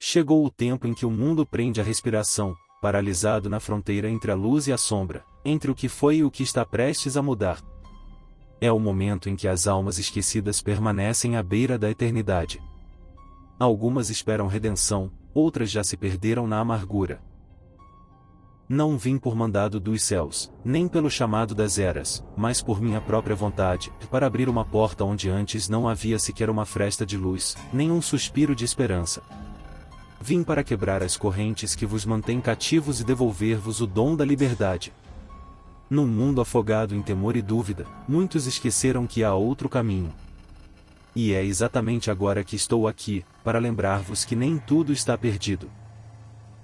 Chegou o tempo em que o mundo prende a respiração, paralisado na fronteira entre a luz e a sombra, entre o que foi e o que está prestes a mudar. É o momento em que as almas esquecidas permanecem à beira da eternidade. Algumas esperam redenção, outras já se perderam na amargura. Não vim por mandado dos céus, nem pelo chamado das eras, mas por minha própria vontade, para abrir uma porta onde antes não havia sequer uma fresta de luz, nem um suspiro de esperança. Vim para quebrar as correntes que vos mantêm cativos e devolver-vos o dom da liberdade. Num mundo afogado em temor e dúvida, muitos esqueceram que há outro caminho. E é exatamente agora que estou aqui, para lembrar-vos que nem tudo está perdido.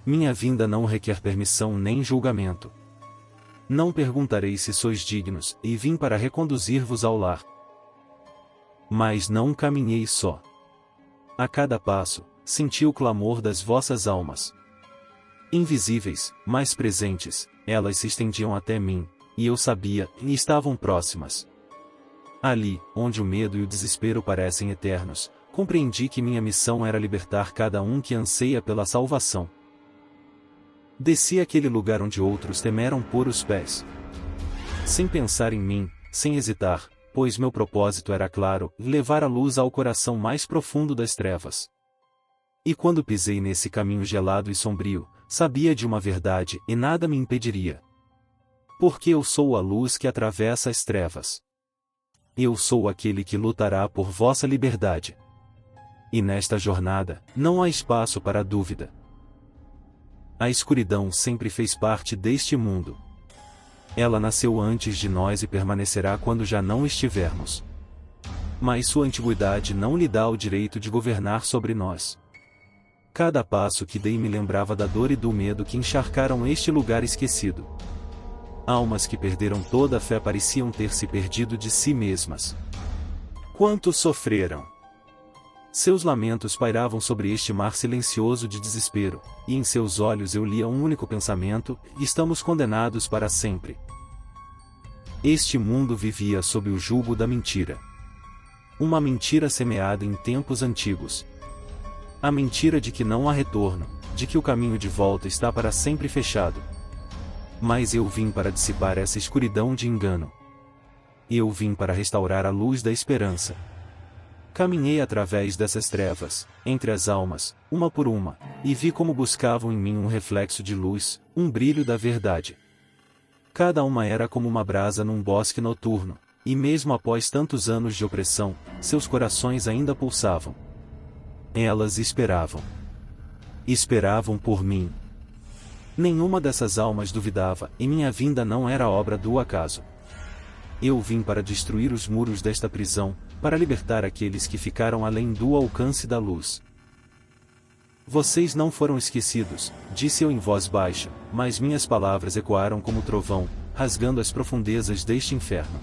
Minha vinda não requer permissão nem julgamento. Não perguntarei se sois dignos, e vim para reconduzir-vos ao lar. Mas não caminhei só. A cada passo, senti o clamor das vossas almas. Invisíveis, mas presentes, elas se estendiam até mim, e eu sabia, e estavam próximas. Ali, onde o medo e o desespero parecem eternos, compreendi que minha missão era libertar cada um que anseia pela salvação. Desci àquele lugar onde outros temeram pôr os pés. Sem pensar em mim, sem hesitar, pois meu propósito era claro, levar a luz ao coração mais profundo das trevas. E quando pisei nesse caminho gelado e sombrio, sabia de uma verdade e nada me impediria. Porque eu sou a luz que atravessa as trevas. Eu sou aquele que lutará por vossa liberdade. E nesta jornada, não há espaço para dúvida. A escuridão sempre fez parte deste mundo. Ela nasceu antes de nós e permanecerá quando já não estivermos. Mas sua antiguidade não lhe dá o direito de governar sobre nós. Cada passo que dei me lembrava da dor e do medo que encharcaram este lugar esquecido. Almas que perderam toda a fé pareciam ter se perdido de si mesmas. Quantos sofreram! Seus lamentos pairavam sobre este mar silencioso de desespero, e em seus olhos eu lia um único pensamento: estamos condenados para sempre. Este mundo vivia sob o jugo da mentira. Uma mentira semeada em tempos antigos. A mentira de que não há retorno, de que o caminho de volta está para sempre fechado. Mas eu vim para dissipar essa escuridão de engano. Eu vim para restaurar a luz da esperança. Caminhei através dessas trevas, entre as almas, uma por uma, e vi como buscavam em mim um reflexo de luz, um brilho da verdade. Cada uma era como uma brasa num bosque noturno, e mesmo após tantos anos de opressão, seus corações ainda pulsavam. Elas esperavam. Esperavam por mim. Nenhuma dessas almas duvidava, e minha vinda não era obra do acaso. Eu vim para destruir os muros desta prisão, para libertar aqueles que ficaram além do alcance da luz. Vocês não foram esquecidos, disse eu em voz baixa, mas minhas palavras ecoaram como trovão, rasgando as profundezas deste inferno.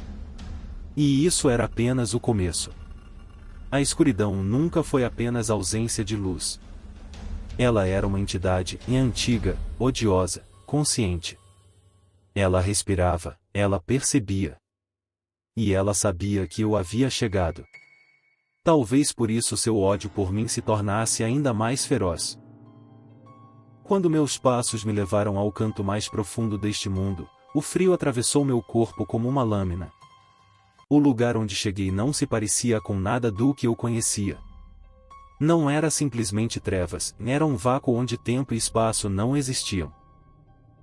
E isso era apenas o começo. A escuridão nunca foi apenas ausência de luz. Ela era uma entidade antiga, odiosa, consciente. Ela respirava, ela percebia. E ela sabia que eu havia chegado. Talvez por isso seu ódio por mim se tornasse ainda mais feroz. Quando meus passos me levaram ao canto mais profundo deste mundo, o frio atravessou meu corpo como uma lâmina. O lugar onde cheguei não se parecia com nada do que eu conhecia. Não era simplesmente trevas, era um vácuo onde tempo e espaço não existiam.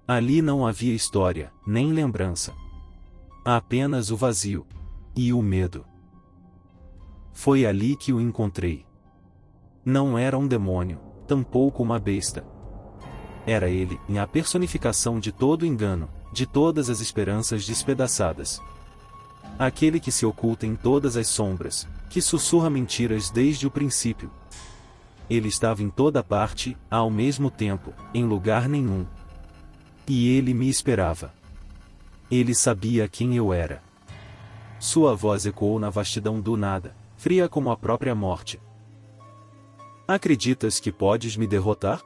Ali não havia história, nem lembrança. Apenas o vazio. E o medo. Foi ali que o encontrei. Não era um demônio, tampouco uma besta. Era ele, a personificação de todo engano, de todas as esperanças despedaçadas. Aquele que se oculta em todas as sombras, que sussurra mentiras desde o princípio. Ele estava em toda parte, ao mesmo tempo, em lugar nenhum. E ele me esperava. Ele sabia quem eu era. Sua voz ecoou na vastidão do nada, fria como a própria morte. Acreditas que podes me derrotar?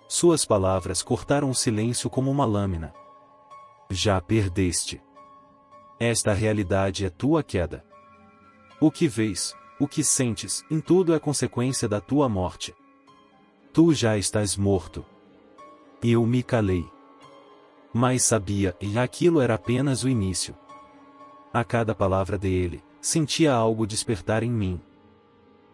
Suas palavras cortaram o silêncio como uma lâmina. Já perdeste. Esta realidade é tua queda. O que vês, o que sentes, em tudo é consequência da tua morte. Tu já estás morto. Eu me calei. Mas sabia, e aquilo era apenas o início. A cada palavra dele, sentia algo despertar em mim.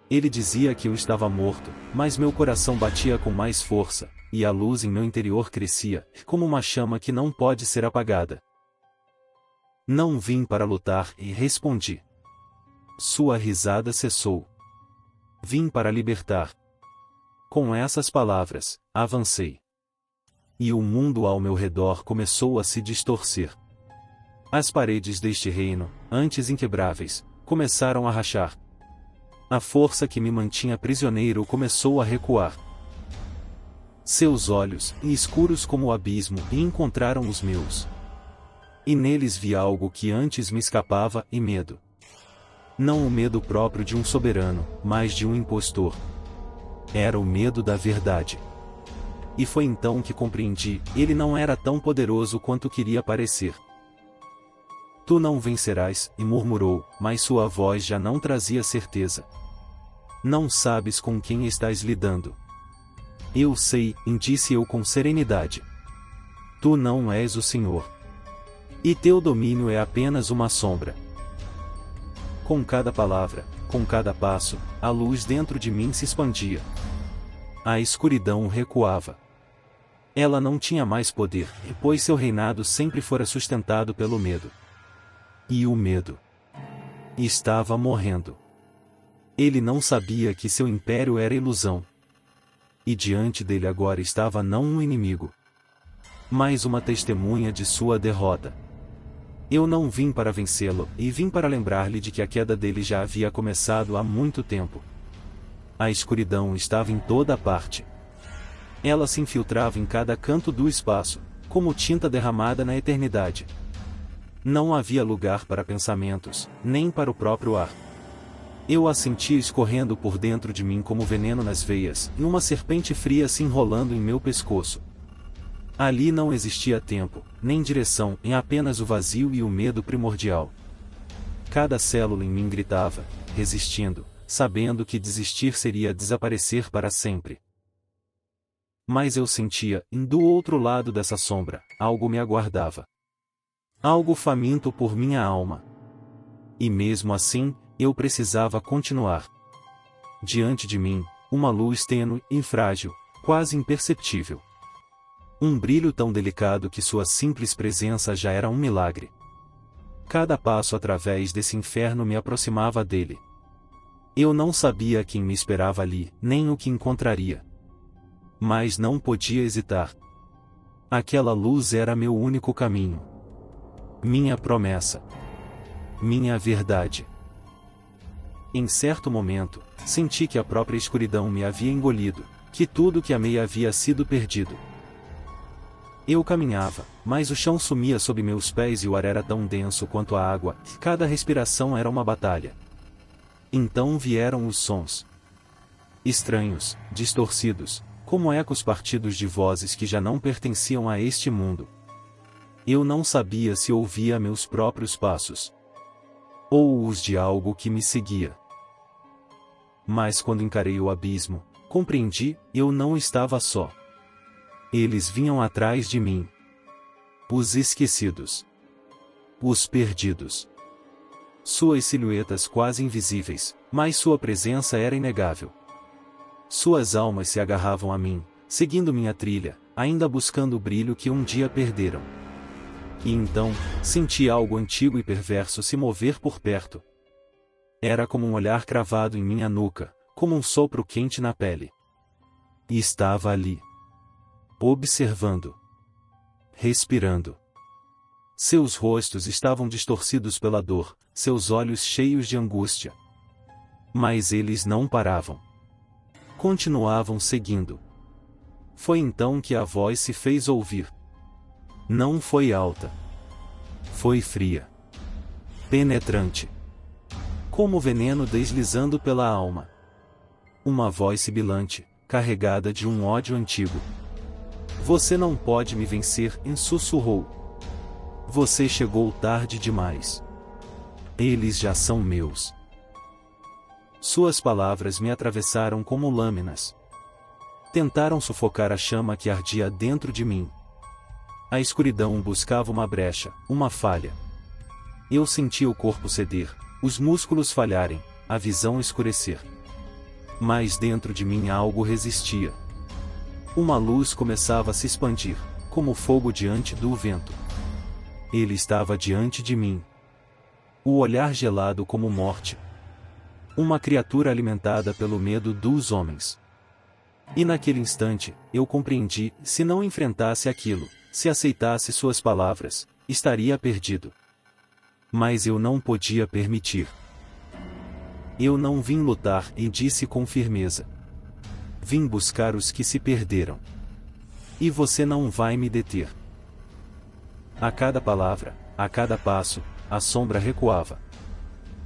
Ele dizia que eu estava morto, mas meu coração batia com mais força, e a luz em meu interior crescia, como uma chama que não pode ser apagada. Não vim para lutar, e respondi. Sua risada cessou. Vim para libertar. Com essas palavras, avancei. E o mundo ao meu redor começou a se distorcer. As paredes deste reino, antes inquebráveis, começaram a rachar. A força que me mantinha prisioneiro começou a recuar. Seus olhos, escuros como o abismo, encontraram os meus. E neles vi algo que antes me escapava, e medo. Não o medo próprio de um soberano, mas de um impostor. Era o medo da verdade. E foi então que compreendi, ele não era tão poderoso quanto queria parecer. Tu não vencerás, e murmurou, mas sua voz já não trazia certeza. Não sabes com quem estás lidando. Eu sei, disse eu com serenidade. Tu não és o Senhor. E teu domínio é apenas uma sombra. Com cada palavra, com cada passo, a luz dentro de mim se expandia. A escuridão recuava. Ela não tinha mais poder, pois seu reinado sempre fora sustentado pelo medo. E o medo estava morrendo. Ele não sabia que seu império era ilusão. E diante dele agora estava não um inimigo, mas uma testemunha de sua derrota. Eu não vim para vencê-lo, e vim para lembrar-lhe de que a queda dele já havia começado há muito tempo. A escuridão estava em toda parte. Ela se infiltrava em cada canto do espaço, como tinta derramada na eternidade. Não havia lugar para pensamentos, nem para o próprio ar. Eu a sentia escorrendo por dentro de mim como veneno nas veias, e uma serpente fria se enrolando em meu pescoço. Ali não existia tempo, nem direção, em apenas o vazio e o medo primordial. Cada célula em mim gritava, resistindo, sabendo que desistir seria desaparecer para sempre. Mas eu sentia, do outro lado dessa sombra, algo me aguardava. Algo faminto por minha alma. E mesmo assim, eu precisava continuar. Diante de mim, uma luz tênue e frágil, quase imperceptível. Um brilho tão delicado que sua simples presença já era um milagre. Cada passo através desse inferno me aproximava dele. Eu não sabia quem me esperava ali, nem o que encontraria. Mas não podia hesitar. Aquela luz era meu único caminho. Minha promessa. Minha verdade. Em certo momento, senti que a própria escuridão me havia engolido, que tudo que amei havia sido perdido. Eu caminhava, mas o chão sumia sob meus pés e o ar era tão denso quanto a água, cada respiração era uma batalha. Então vieram os sons. Estranhos, distorcidos, como ecos partidos de vozes que já não pertenciam a este mundo. Eu não sabia se ouvia meus próprios passos, ou os de algo que me seguia. Mas quando encarei o abismo, compreendi, eu não estava só. Eles vinham atrás de mim. Os esquecidos. Os perdidos. Suas silhuetas quase invisíveis, mas sua presença era inegável. Suas almas se agarravam a mim, seguindo minha trilha, ainda buscando o brilho que um dia perderam. E então, senti algo antigo e perverso se mover por perto. Era como um olhar cravado em minha nuca, como um sopro quente na pele. E estava ali. Observando. Respirando. Seus rostos estavam distorcidos pela dor, seus olhos cheios de angústia. Mas eles não paravam. Continuavam seguindo. Foi então que a voz se fez ouvir. Não foi alta. Foi fria. Penetrante. Como veneno deslizando pela alma. Uma voz sibilante, carregada de um ódio antigo. Você não pode me vencer, sussurrou. Você chegou tarde demais. Eles já são meus. Suas palavras me atravessaram como lâminas. Tentaram sufocar a chama que ardia dentro de mim. A escuridão buscava uma brecha, uma falha. Eu sentia o corpo ceder, os músculos falharem, a visão escurecer. Mas dentro de mim algo resistia. Uma luz começava a se expandir, como fogo diante do vento. Ele estava diante de mim. O olhar gelado como morte. Uma criatura alimentada pelo medo dos homens. E naquele instante, eu compreendi, se não enfrentasse aquilo, se aceitasse suas palavras, estaria perdido. Mas eu não podia permitir. Eu não vim lutar, e disse com firmeza. Vim buscar os que se perderam. E você não vai me deter. A cada palavra, a cada passo, a sombra recuava.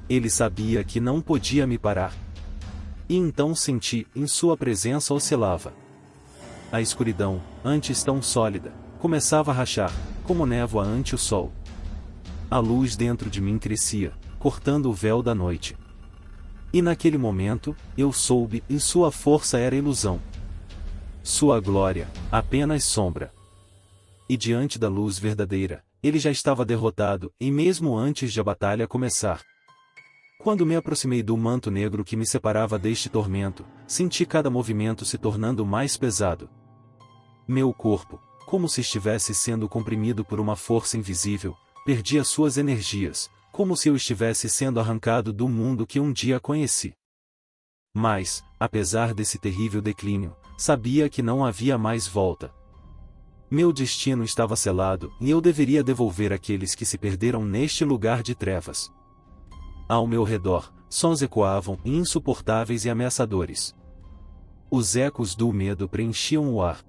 Ele sabia que não podia me parar. E então senti, em sua presença oscilava. A escuridão, antes tão sólida, começava a rachar, como névoa ante o sol. A luz dentro de mim crescia, cortando o véu da noite. E naquele momento, eu soube, e sua força era ilusão. Sua glória, apenas sombra. E diante da luz verdadeira, ele já estava derrotado, e mesmo antes de a batalha começar. Quando me aproximei do manto negro que me separava deste tormento, senti cada movimento se tornando mais pesado. Meu corpo, como se estivesse sendo comprimido por uma força invisível, perdia suas energias, como se eu estivesse sendo arrancado do mundo que um dia conheci. Mas, apesar desse terrível declínio, sabia que não havia mais volta. Meu destino estava selado, e eu deveria devolver aqueles que se perderam neste lugar de trevas. Ao meu redor, sons ecoavam, insuportáveis e ameaçadores. Os ecos do medo preenchiam o ar.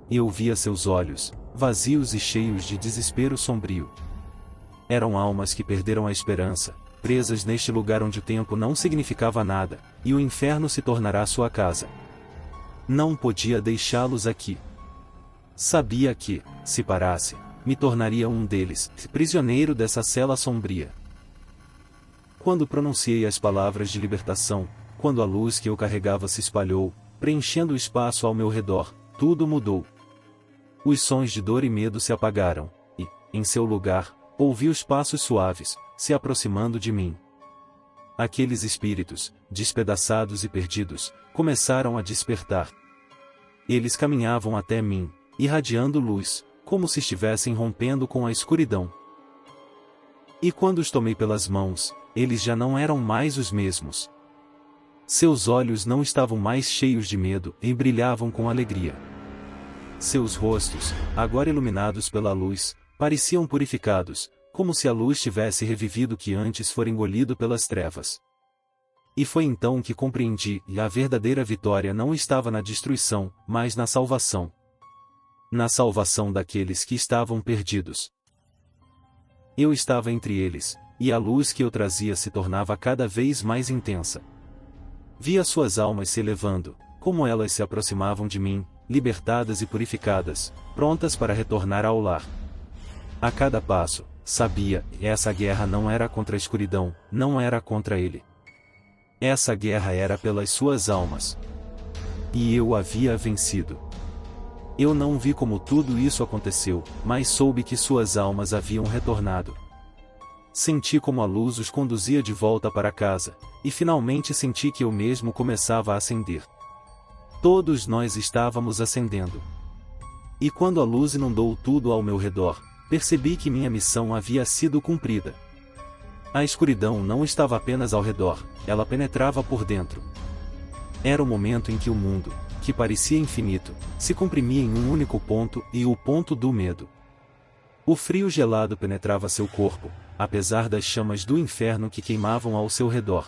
Eu via seus olhos, vazios e cheios de desespero sombrio. Eram almas que perderam a esperança, presas neste lugar onde o tempo não significava nada, e o inferno se tornará sua casa. Não podia deixá-los aqui. Sabia que, se parasse, me tornaria um deles, prisioneiro dessa cela sombria. Quando pronunciei as palavras de libertação, quando a luz que eu carregava se espalhou, preenchendo o espaço ao meu redor, tudo mudou. Os sons de dor e medo se apagaram, e, em seu lugar, ouvi os passos suaves, se aproximando de mim. Aqueles espíritos, despedaçados e perdidos, começaram a despertar. Eles caminhavam até mim, irradiando luz, como se estivessem rompendo com a escuridão. E quando os tomei pelas mãos, eles já não eram mais os mesmos. Seus olhos não estavam mais cheios de medo, e brilhavam com alegria. Seus rostos, agora iluminados pela luz, pareciam purificados, como se a luz tivesse revivido o que antes fora engolido pelas trevas. E foi então que compreendi que a verdadeira vitória não estava na destruição, mas na salvação. Na salvação daqueles que estavam perdidos. Eu estava entre eles, e a luz que eu trazia se tornava cada vez mais intensa. Via suas almas se elevando, como elas se aproximavam de mim, libertadas e purificadas, prontas para retornar ao lar. A cada passo, sabia, essa guerra não era contra a escuridão, não era contra ele. Essa guerra era pelas suas almas. E eu havia vencido. Eu não vi como tudo isso aconteceu, mas soube que suas almas haviam retornado. Senti como a luz os conduzia de volta para casa, e finalmente senti que eu mesmo começava a acender. Todos nós estávamos acendendo. E quando a luz inundou tudo ao meu redor, percebi que minha missão havia sido cumprida. A escuridão não estava apenas ao redor, ela penetrava por dentro. Era o momento em que o mundo, que parecia infinito, se comprimia em um único ponto, e o ponto do medo. O frio gelado penetrava seu corpo, apesar das chamas do inferno que queimavam ao seu redor.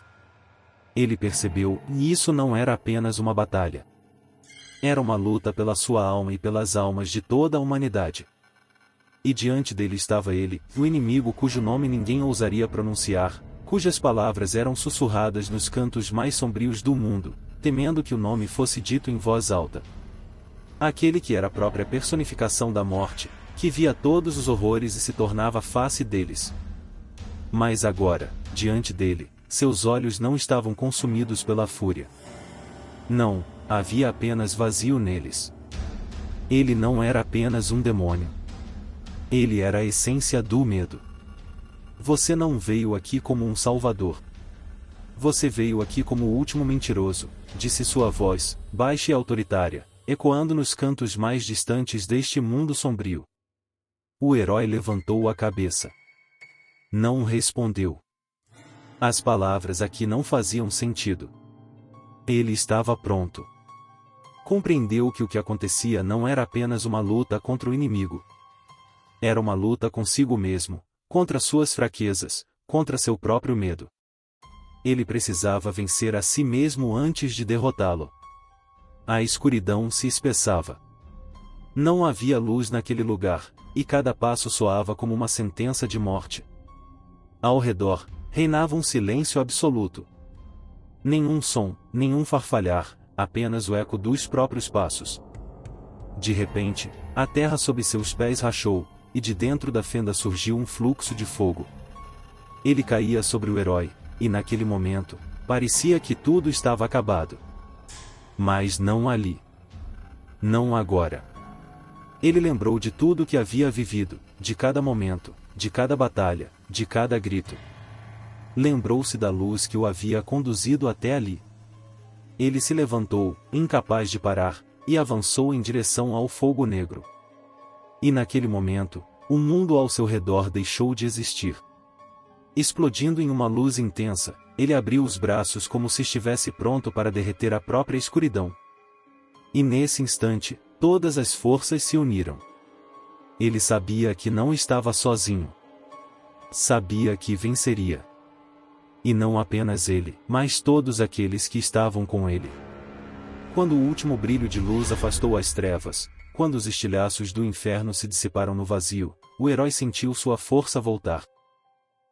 Ele percebeu, e isso não era apenas uma batalha. Era uma luta pela sua alma e pelas almas de toda a humanidade. E diante dele estava ele, o inimigo cujo nome ninguém ousaria pronunciar, cujas palavras eram sussurradas nos cantos mais sombrios do mundo, temendo que o nome fosse dito em voz alta. Aquele que era a própria personificação da morte, que via todos os horrores e se tornava a face deles. Mas agora, diante dele, seus olhos não estavam consumidos pela fúria. Não, havia apenas vazio neles. Ele não era apenas um demônio. Ele era a essência do medo. Você não veio aqui como um salvador. Você veio aqui como o último mentiroso, disse sua voz, baixa e autoritária, ecoando nos cantos mais distantes deste mundo sombrio. O herói levantou a cabeça. Não respondeu. As palavras aqui não faziam sentido. Ele estava pronto. Compreendeu que o que acontecia não era apenas uma luta contra o inimigo. Era uma luta consigo mesmo, contra suas fraquezas, contra seu próprio medo. Ele precisava vencer a si mesmo antes de derrotá-lo. A escuridão se espessava. Não havia luz naquele lugar, e cada passo soava como uma sentença de morte. Ao redor, reinava um silêncio absoluto. Nenhum som, nenhum farfalhar, apenas o eco dos próprios passos. De repente, a terra sob seus pés rachou, e de dentro da fenda surgiu um fluxo de fogo. Ele caía sobre o herói, e naquele momento, parecia que tudo estava acabado. Mas não ali. Não agora. Ele lembrou de tudo que havia vivido, de cada momento, de cada batalha, de cada grito. Lembrou-se da luz que o havia conduzido até ali. Ele se levantou, incapaz de parar, e avançou em direção ao fogo negro. E naquele momento, o mundo ao seu redor deixou de existir. Explodindo em uma luz intensa, ele abriu os braços como se estivesse pronto para derreter a própria escuridão. E nesse instante, todas as forças se uniram. Ele sabia que não estava sozinho. Sabia que venceria. E não apenas ele, mas todos aqueles que estavam com ele. Quando o último brilho de luz afastou as trevas, quando os estilhaços do inferno se dissiparam no vazio, o herói sentiu sua força voltar.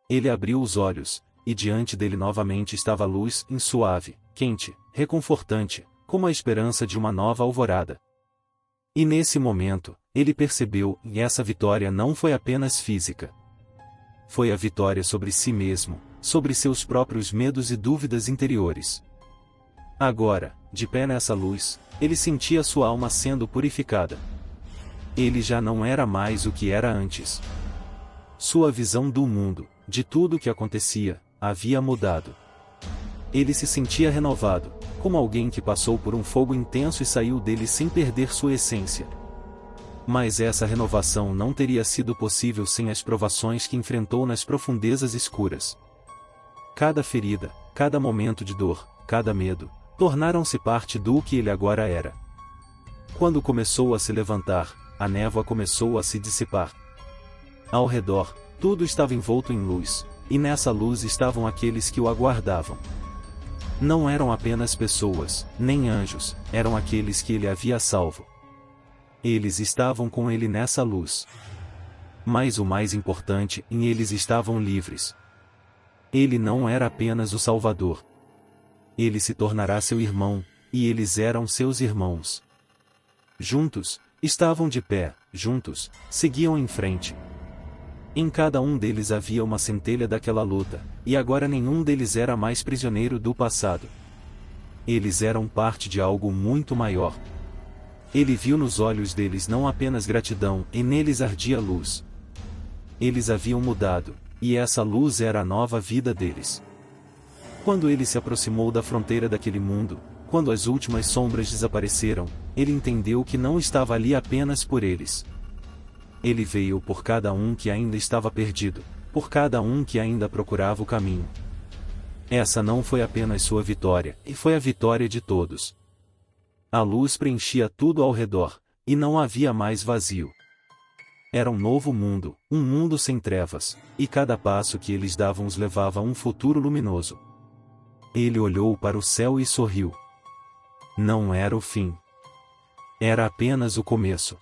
Ele abriu os olhos, e diante dele novamente estava a luz, suave, quente, reconfortante, como a esperança de uma nova alvorada. E nesse momento, ele percebeu que essa vitória não foi apenas física. Foi a vitória sobre si mesmo, sobre seus próprios medos e dúvidas interiores. Agora, de pé nessa luz, ele sentia sua alma sendo purificada. Ele já não era mais o que era antes. Sua visão do mundo, de tudo o que acontecia, havia mudado. Ele se sentia renovado, como alguém que passou por um fogo intenso e saiu dele sem perder sua essência. Mas essa renovação não teria sido possível sem as provações que enfrentou nas profundezas escuras. Cada ferida, cada momento de dor, cada medo, tornaram-se parte do que ele agora era. Quando começou a se levantar, a névoa começou a se dissipar. Ao redor, tudo estava envolto em luz, e nessa luz estavam aqueles que o aguardavam. Não eram apenas pessoas, nem anjos, eram aqueles que ele havia salvo. Eles estavam com ele nessa luz. Mas o mais importante, eles estavam livres. Ele não era apenas o Salvador. Ele se tornará seu irmão, e eles eram seus irmãos. Juntos, estavam de pé, juntos, seguiam em frente. Em cada um deles havia uma centelha daquela luta, e agora nenhum deles era mais prisioneiro do passado. Eles eram parte de algo muito maior. Ele viu nos olhos deles não apenas gratidão, e neles ardia luz. Eles haviam mudado, e essa luz era a nova vida deles. Quando ele se aproximou da fronteira daquele mundo, quando as últimas sombras desapareceram, ele entendeu que não estava ali apenas por eles. Ele veio por cada um que ainda estava perdido, por cada um que ainda procurava o caminho. Essa não foi apenas sua vitória, e foi a vitória de todos. A luz preenchia tudo ao redor, e não havia mais vazio. Era um novo mundo, um mundo sem trevas, e cada passo que eles davam os levava a um futuro luminoso. Ele olhou para o céu e sorriu. Não era o fim. Era apenas o começo.